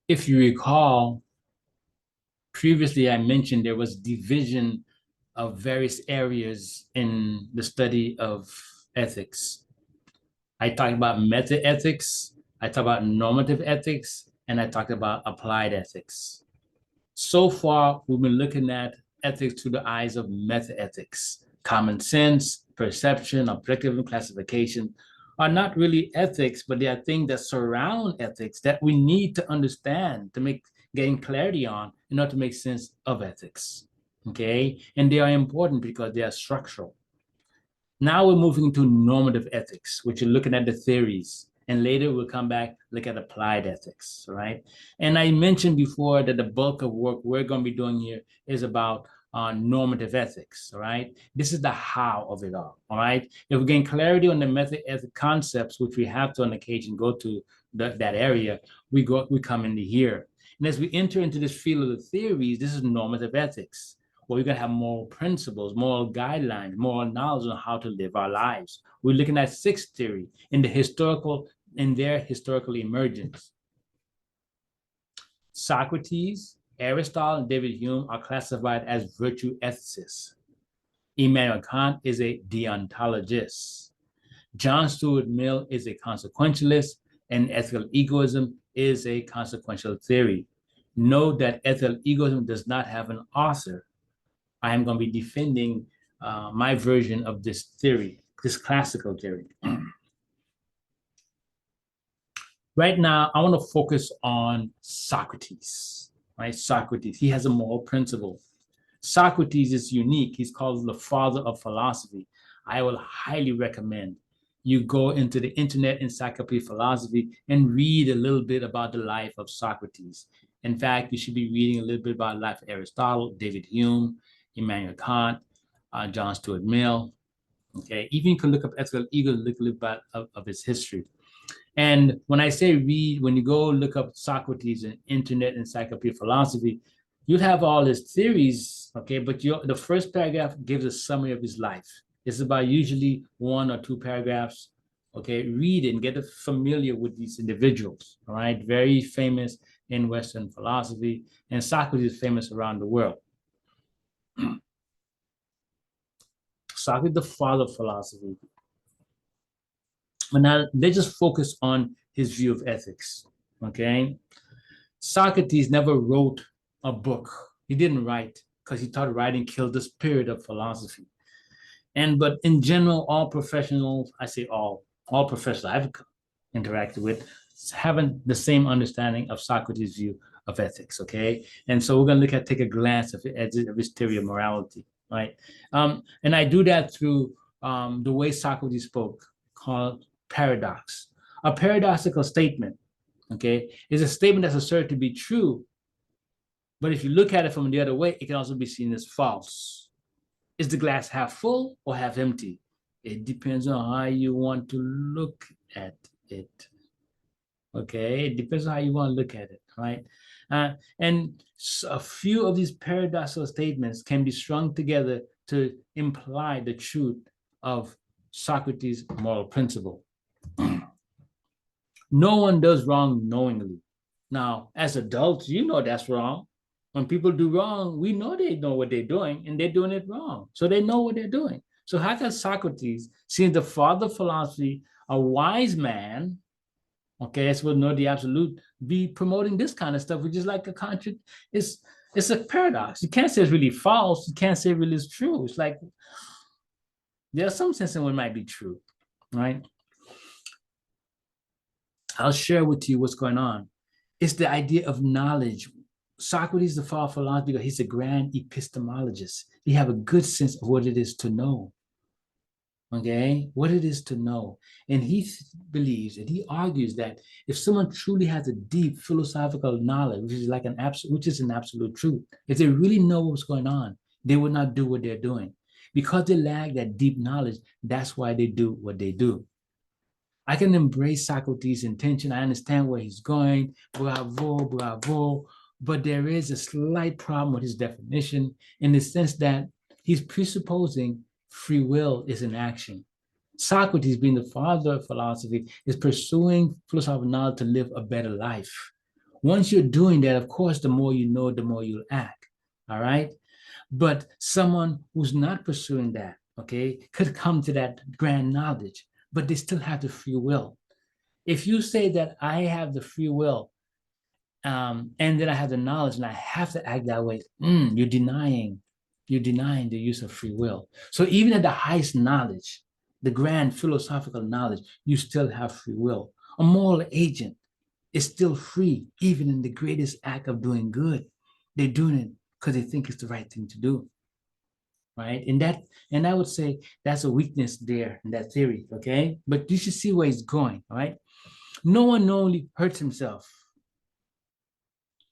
If you recall, previously I mentioned there was division of various areas in the study of ethics. I talked about method ethics, I talked about normative ethics, and I talked about applied ethics. So far, we've been looking at ethics through the eyes of method ethics. Common sense, perception, objective, and classification are not really ethics, but they are things that surround ethics that we need to understand to make gain clarity on in order to make sense of ethics. Okay, and they are important because they are structural. Now we're moving to normative ethics, which are looking at the theories. And later we'll come back, look at applied ethics, right? And I mentioned before that the bulk of work we're going to be doing here is about normative ethics, all right? This is the how of it all right? If we gain clarity on the method ethic concepts, which we have to on occasion go to that area, we come into here. And as we enter into this field of the theories, this is normative ethics. Well, we're going to have moral principles, moral guidelines, moral knowledge on how to live our lives. We're looking at sixth theory in their historical emergence. Socrates, Aristotle, and David Hume are classified as virtue ethicists. Immanuel Kant is a deontologist. John Stuart Mill is a consequentialist, and ethical egoism is a consequential theory. Note that ethical egoism does not have an author. I am going to be defending my version of this theory, this classical theory. Right now, I want to focus on Socrates, right? Socrates, he has a moral principle. Socrates is unique. He's called the father of philosophy. I will highly recommend you go into the Internet Encyclopedia of Philosophy and read a little bit about the life of Socrates. In fact, you should be reading a little bit about the life of Aristotle, David Hume, Immanuel Kant, John Stuart Mill. Okay, even you can look up ethical ego, look a little bit of his history. And when I say read, when you go look up Socrates and Internet Encyclopedia of Philosophy, you'll have all his theories, okay? But the first paragraph gives a summary of his life. It's about usually 1 or 2 paragraphs, okay? Read it and get familiar with these individuals, all right? Very famous in Western philosophy, and Socrates is famous around the world. Socrates, the father of philosophy. But now let's just focus on his view of ethics, okay? Socrates never wrote a book. He didn't write because he thought writing killed the spirit of philosophy. But in general, all professionals, I say all professionals I've interacted with haven't the same understanding of Socrates' view of ethics, okay? And so we're going to take a glance of his theory of morality, right? And I do that through the way Socrates spoke, called paradox. A paradoxical statement, okay, is a statement that's asserted to be true, but if you look at it from the other way, it can also be seen as false. Is the glass half full or half empty? It depends on how you want to look at it. Okay, it depends on how you want to look at it, right? And a few of these paradoxical statements can be strung together to imply the truth of Socrates' moral principle. No one does wrong knowingly. Now, as adults, you know that's wrong. When people do wrong, we know they know what they're doing and they're doing it wrong. So they know what they're doing. So how can Socrates, seeing the father of philosophy, a wise man, okay, that's what know the absolute, be promoting this kind of stuff, which is like a contract. It's a paradox. You can't say it's really false. You can't say it really is true. It's like there's some sense in what might be true, right? I'll share with you what's going on. It's the idea of knowledge. Socrates, the father of philosophy, he's a grand epistemologist. He have a good sense of what it is to know. Okay, what it is to know. And he believes and he argues that if someone truly has a deep philosophical knowledge, which is like an absolute truth, if they really know what's going on, they would not do what they're doing. Because they lack that deep knowledge, that's why they do what they do. I can embrace Socrates' intention. I understand where he's going, bravo, bravo. But there is a slight problem with his definition in the sense that he's presupposing free will is an action. Socrates, being the father of philosophy, is pursuing philosophical knowledge to live a better life. Once you're doing that, of course, the more you know, the more you'll act. All right. But someone who's not pursuing that, okay, could come to that grand knowledge, but they still have the free will. If you say that I have the free will, and then I have the knowledge and I have to act that way, you're denying the use of free will. So even at the highest knowledge, the grand philosophical knowledge, you still have free will. A moral agent is still free, even in the greatest act of doing good. They're doing it because they think it's the right thing to do, right? And I would say that's a weakness there in that theory, okay? But you should see where it's going, all right? No one knowingly hurts himself.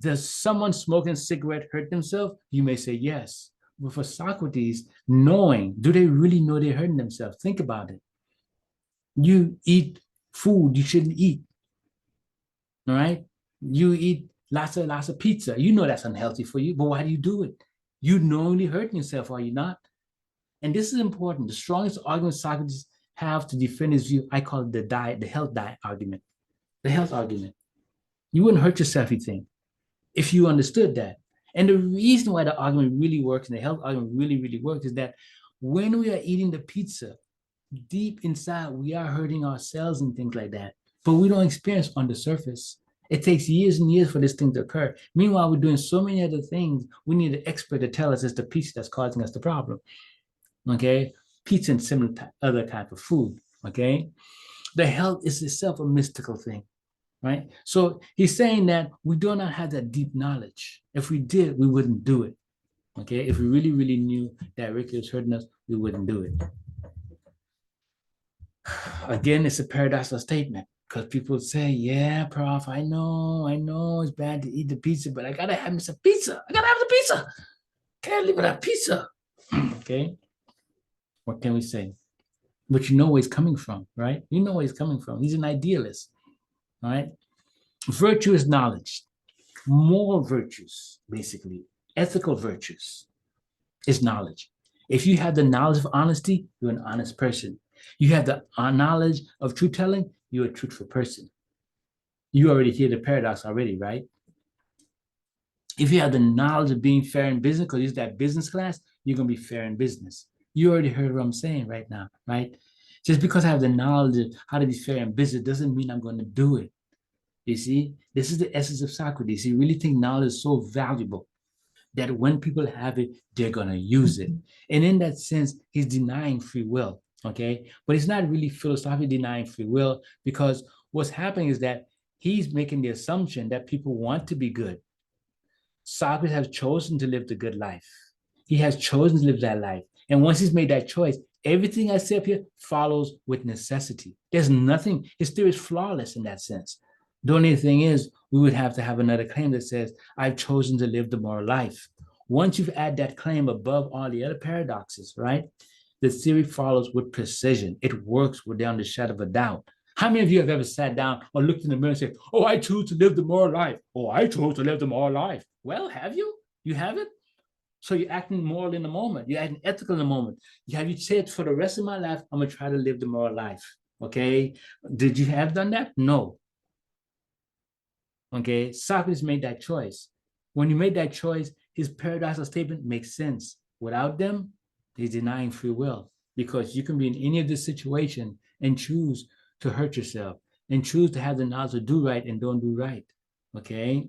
Does someone smoking a cigarette hurt themselves? You may say yes. But for Socrates, knowing, do they really know they're hurting themselves? Think about it. You eat food you shouldn't eat, all right? You eat lots of pizza. You know that's unhealthy for you, but why do you do it? You knowingly hurting yourself, are you not? And this is important. The strongest argument Socrates have to defend his view, I call it the health diet argument. The health argument. You wouldn't hurt yourself, you think, if you understood that. And the reason why the argument really works and the health argument really works is that when we are eating the pizza, deep inside, we are hurting ourselves and things like that. But we don't experience on the surface. It takes years and years for this thing to occur. Meanwhile, we're doing so many other things. We need an expert to tell us it's the pizza that's causing us the problem. Okay? Pizza and similar other type of food. Okay? The health is itself a mystical thing. Right? So he's saying that we do not have that deep knowledge. If we did, we wouldn't do it. Okay? If we really knew that Ricky was hurting us, we wouldn't do it. Again, it's a paradoxical statement because people say, yeah, Prof, I know it's bad to eat the pizza, but I gotta have me some pizza. I gotta have the pizza. Can't live without pizza. Okay? What can we say? But you know where he's coming from, right? You know where he's coming from. He's an idealist, right? Virtue is knowledge. Moral virtues, basically, ethical virtues is knowledge. If you have the knowledge of honesty, you're an honest person. You have the knowledge of truth telling, you're a truthful person. You already hear the paradox already, right? If you have the knowledge of being fair in business, because it's that business class, you're going to be fair in business. You already heard what I'm saying right now, right? Just because I have the knowledge of how to be fair in business doesn't mean I'm going to do it. You see, this is the essence of Socrates. He really thinks knowledge is so valuable that when people have it, they're going to use it. And in that sense, he's denying free will, okay? But he's not really philosophically denying free will because what's happening is that he's making the assumption that people want to be good. Socrates has chosen to live the good life. He has chosen to live that life. And once he's made that choice, everything I say up here follows with necessity. There's nothing, his theory is flawless in that sense. The only thing is, we would have to have another claim that says, I've chosen to live the moral life. Once you've added that claim above all the other paradoxes, right? The theory follows with precision. It works without the shadow of a doubt. How many of you have ever sat down or looked in the mirror and said, oh, I choose to live the moral life. Oh, I chose to live the moral life. Well, have you? You haven't? So you're acting moral in the moment. You're acting ethical in the moment. Have you said, for the rest of my life, I'm going to try to live the moral life? Okay? Did you have done that? No. Okay? Socrates made that choice. When you made that choice, his paradoxical statement makes sense. Without them, he's denying free will because you can be in any of this situation and choose to hurt yourself and choose to have the knowledge to do right and don't do right. Okay?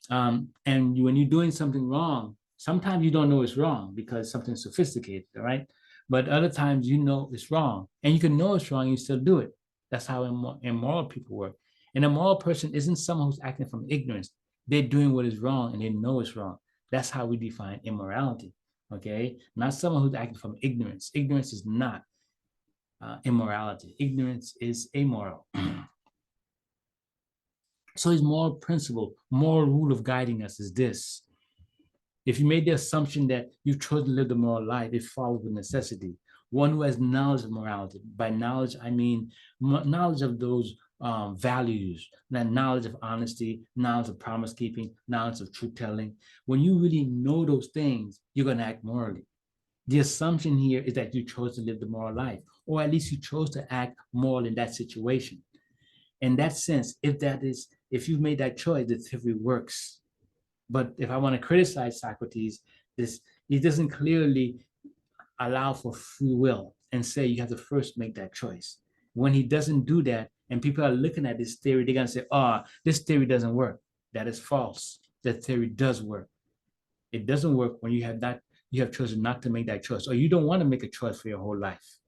And when you're doing something wrong, sometimes you don't know it's wrong because something's sophisticated, all right? But other times you know it's wrong and you can know it's wrong and you still do it. That's how immoral people work. An immoral person isn't someone who's acting from ignorance. They're doing what is wrong and they know it's wrong. That's how we define immorality, okay? Not someone who's acting from ignorance. Ignorance is not immorality. Ignorance is amoral. So his moral principle, moral rule of guiding us is this. If you made the assumption that you've chosen to live the moral life, it follows with necessity. One who has knowledge of morality. By knowledge, I mean knowledge of those values, that knowledge of honesty, knowledge of promise keeping, knowledge of truth telling. When you really know those things, you're going to act morally. The assumption here is that you chose to live the moral life, or at least you chose to act moral in that situation. In that sense, if that is if you've made that choice, the theory works. But if I want to criticize Socrates, this he doesn't clearly allow for free will and say you have to first make that choice. When he doesn't do that, and people are looking at this theory, they're gonna say, "Oh, this theory doesn't work." That is false. That theory does work. It doesn't work when you have chosen not to make that choice, or you don't want to make a choice for your whole life.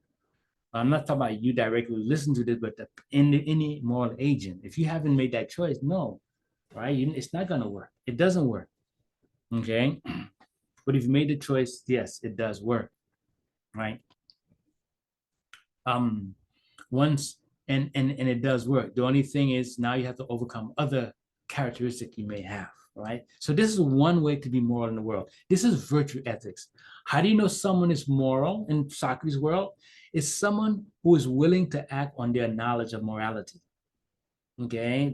I'm not talking about you directly listen to this, but any moral agent, if you haven't made that choice, no, right? It's not gonna work. It doesn't work. Okay. But if you made the choice, yes, it does work, right? Um, once and it does work. The only thing is now you have to overcome other characteristics you may have, right? So this is one way to be moral in the world. This is virtue ethics. How do you know someone is moral in Socrates' world? It's someone who is willing to act on their knowledge of morality. Okay,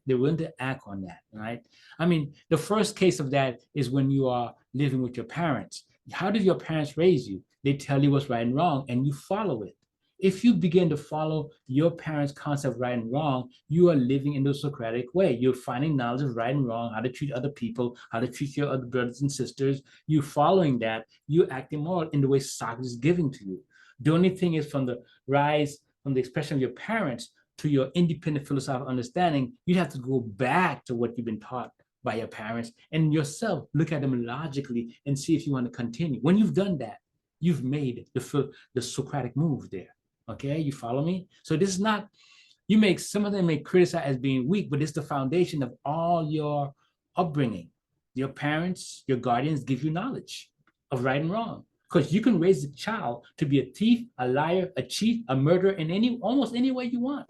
they're willing to act on that, right? I mean, the first case of that is when you are living with your parents. How did your parents raise you? They tell you what's right and wrong, and you follow it. If you begin to follow your parents' concept of right and wrong, you are living in the Socratic way. You're finding knowledge of right and wrong, how to treat other people, how to treat your other brothers and sisters. You following that, you're acting moral in the way Socrates is giving to you. The only thing is from the rise, from the expression of your parents to your independent philosophical understanding, you have to go back to what you've been taught by your parents and yourself look at them logically and see if you want to continue. When you've done that, you've made the Socratic move there. Okay, you follow me? So this is not, you make, some of them may criticize as being weak, but it's the foundation of all your upbringing. Your parents, your guardians give you knowledge of right and wrong. Because you can raise a child to be a thief, a liar, a cheat, a murderer in almost any way you want.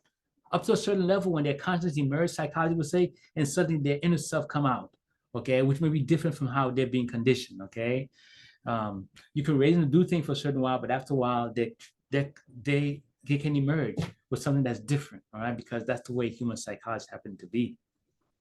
Up to a certain level when their conscience emerges, psychology would say, and suddenly their inner self come out, okay, which may be different from how they're being conditioned, okay? You can raise them to do things for a certain while, but after a while, they can emerge with something that's different, all right? Because that's the way human psychology happen to be.